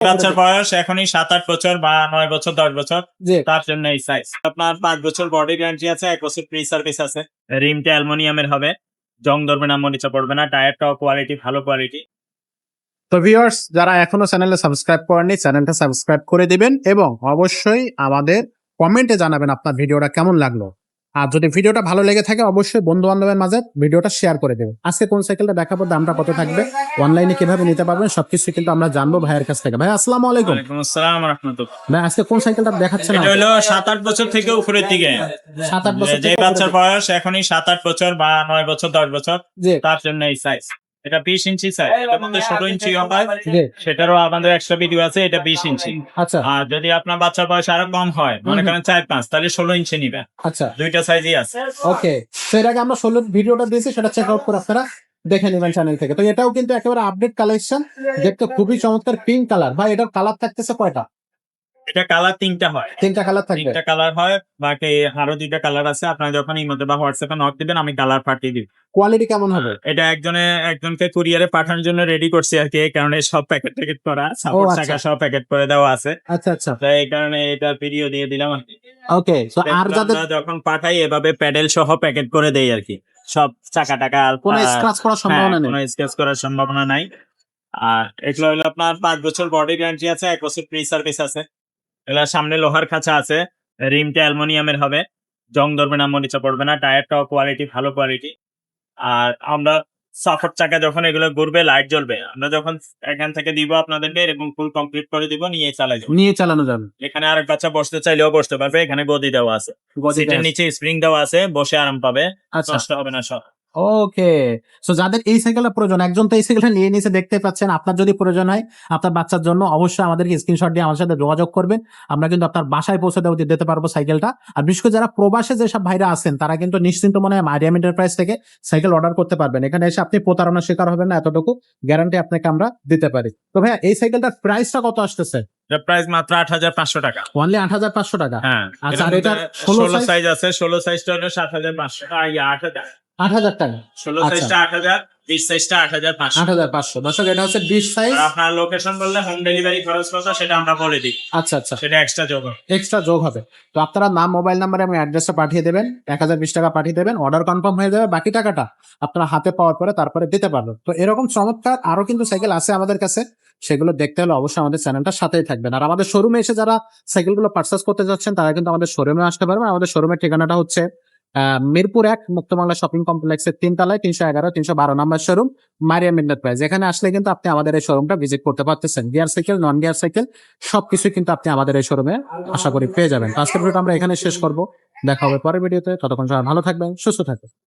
বাচ্চার বয়স এখনই 7-8 বছর বা 9 বছর 10 বছর, জি তার জন্য এই সাইজ। আপনার 5 বছর বডি গ্যারান্টি আছে, 1 বছর ফ্রি সার্ভিস আছে। রিমটা অ্যালুমিনিয়ামের হবে, জং ধরবে না, মরিচা পড়বে না। টায়ারটাও কোয়ালিটি ভালো কোয়ালিটি। তো ভিউয়ার্স যারা এখনো চ্যানেলে সাবস্ক্রাইব করেননি চ্যানেলটা সাবস্ক্রাইব করে দিবেন এবং অবশ্যই আমাদের কমেন্টে জানাবেন আপনার ভিডিওটা কেমন লাগলো। আর যদি ভিডিওটা ভালো লেগে থাকে অবশ্যই বন্ধু বান্ধবের মাঝে ভিডিওটা শেয়ার করে দেবেন। আজকে কোন সাইকেলটা দেখাবো, দামটা কত থাকবে, অনলাইনে কিভাবে নিতে পারবেন সবকিছু কিন্তু আমরা জানবো ভাইয়ের কাছ থেকে। ভাই আসসালামু আলাইকুম। ওয়ালাইকুম আসসালাম রাহমাতুল্লাহ। ভাই আজকে কোন সাইকেলটা দেখাচ্ছেন? এটা হলো 7-8 বছর থেকে উপরের দিকে। 7-8 বছর যে থেকে বাচ্চার বয়স এখনই 7-8 বছর বা 9 বছর 10 বছর, জি তার জন্য এই সাইজ। এটা 20 ইঞ্চি সাইজ, এটার মধ্যে 16 ইঞ্চি হয়, জি সেটারও আমাদের এক্সট্রা ভিডিও আছে। এটা 20 ইঞ্চি। আচ্ছা আর যদি আপনার বাচ্চার বয়স আরো কম হয়, মনে করেন 4-5, তাহলে 16 ইঞ্চি নিবে। আচ্ছা দুইটা সাইজই আছে। ওকে। তো এর আগে আমরা 16 ভিডিওটা দিয়েছি, সেটা চেক আউট করে আপনারা দেখে নেবেন চ্যানেল থেকে। তো এটাও কিন্তু একেবারে আপডেট কালেকশন, দেখতে খুবই চমৎকার পিঙ্ক কালার। ভাই এটার কালার থাকতেছে কয়টা? এটা কালার 3টা হয়। 3টা কালার থাকবে। 3টা কালার হয়, বাকি আরো 2টা কালার আছে। আপনারা যখন ইমোতে বা হোয়াটসঅ্যাপে নক দিবেন, আমি কালার পাঠিয়ে দিব। কোয়ালিটি কেমন হবে? এটা একজনকে কুরিয়ারে পাঠানোর জন্য রেডি করছি আর কি। এই কারণে সব প্যাকেট করা, সাপোর্ট আচ্ছা। চাকা সব প্যাকেট করে দেওয়া আছে। আচ্ছা আচ্ছা তাই এই কারণে এটার ভিডিও দিয়ে দিলাম আর কি। ওকে। তো আর যাদের আমরা যখন পাঠাই এভাবে প্যাডেল সহ প্যাকেট করে দেই আর কি। সব চাকা টাকা কোনো স্ক্র্যাচ করার সম্ভাবনা নেই। কোনো স্কেচ করার সম্ভাবনা নাই। আর এগুলো হলো আপনার 5 বছর বডি গ্যারান্টি আছে, 1 বছর ফ্রি সার্ভিস আছে। এগুলা সামনে লোহার খাঁচা আছে, রিমটা অ্যালুমিনিয়ামের হবে, জং ধরবে না, মরিচা পড়বে না। টায়ারটাও কোয়ালিটি ভালো কোয়ালিটি। আর আমরা সাপোর্ট চাকা যখন এগুলো ঘুরবে লাইট জ্বলবে, আমরা যখন এখান থেকে দিব আপনাদেরকে, এরকম ফুল কমপ্লিট করে দিব, নিয়ে চালাই যাবো। নিয়ে চালানো যাবে। এখানে আরেক বাচ্চা বসতে চাইলেও বসতে পারবে। এখানে গদি দেওয়া আছে, সিটের নিচে স্প্রিং দেওয়া আছে, বসে আরাম পাবে, আচ্ছা কষ্ট হবে না সব। ওকে। সো যাদের এই সাইকেলটা প্রয়োজন, একজন তো এই সাইকেলটা নিয়ে নিয়েছে দেখতে পাচ্ছেন, আপনার যদি প্রয়োজন হয় আপনার বাচ্চার জন্য অবশ্যই আমাদেরকে স্ক্রিনশট দিয়ে আমার সাথে যোগাযোগ করবেন। আমরা কিন্তু আপনার বাসায় পৌঁছে দিতে পারবো সাইকেলটা। আর বিশেষ করে যারা প্রবাসে যেসব ভাইরা আছেন তারা কিন্তু নিশ্চিন্ত মনে হয় মারিয়াম এন্টারপ্রাইজ থেকে সাইকেল অর্ডার করতে পারবেন। এখানে এসে আপনি প্রতারণার শিকার হবেন না, এতটুকু গ্যারান্টি আপনাকে আমরা দিতে পারি। তো ভাইয়া এই সাইকেলটার প্রাইসটা কত আসতেছে? এটার প্রাইস মাত্র 8,500 টাকা। অনলি 8,500 টাকা। হ্যাঁ। আচ্ছা, আর এটা 16 সাইজ আছে। 16 সাইজটা হলো 7,500, 8,000। 8,000 টাকা। 16 সাইজটা 8,000, 20 সাইজটা 8,500। 8,500। দর্শক এটা হচ্ছে 20 সাইজ। আর আপনার লোকেশন বললে হোম ডেলিভারি খরচ কত সেটা আমরা বলে দিই। আচ্ছা আচ্ছা, সেটা এক্সট্রা যোগ হবে। এক্সট্রা যোগ হবে। তো আপনারা নাম, মোবাইল নাম্বার এবং অ্যাড্রেসটা পাঠিয়ে দেবেন, 1020 টাকা পাঠিয়ে দেবেন, অর্ডার কনফার্ম হয়ে যাবে। বাকি টাকাটা আপনারা হাতে পাওয়ার পরে তারপরে দিতে পারবেন। তো এরকম চমৎকার আরো কিন্তু সাইকেল আছে আমাদের কাছে, সেগুলো দেখতে হলে অবশ্যই আমাদের চ্যানেলটার সাথেই থাকবেন। আর আমাদের শোরুমে এসে যারা সাইকেলগুলো পারচেস করতে যাচ্ছেন তারা কিন্তু আমাদের শোরুমে আসতে পারবেন। আমাদের শোরুমের ঠিকানাটা হচ্ছে মিরপুর 1 মুক্তবাংলা শপিং কমপ্লেক্সের 3 তলায় 311-312 নম্বর শোরুম, মারিয়াম এন্টারপ্রাইজ। এখানে আসলে কিন্তু আপনি আমাদের এই শোরুমটা ভিজিট করতে পারতেছেন। Gear cycle, non gear cycle সবকিছু কিন্তু আপনি আমাদের এই শোরুমে আশা করি পেয়ে যাবেন। তো আজকের ভিডিওটা আমরা এখানে শেষ করব। দেখা হবে পরের ভিডিওতে। ততক্ষণ সবাই ভালো থাকবেন, সুস্থ থাকবেন।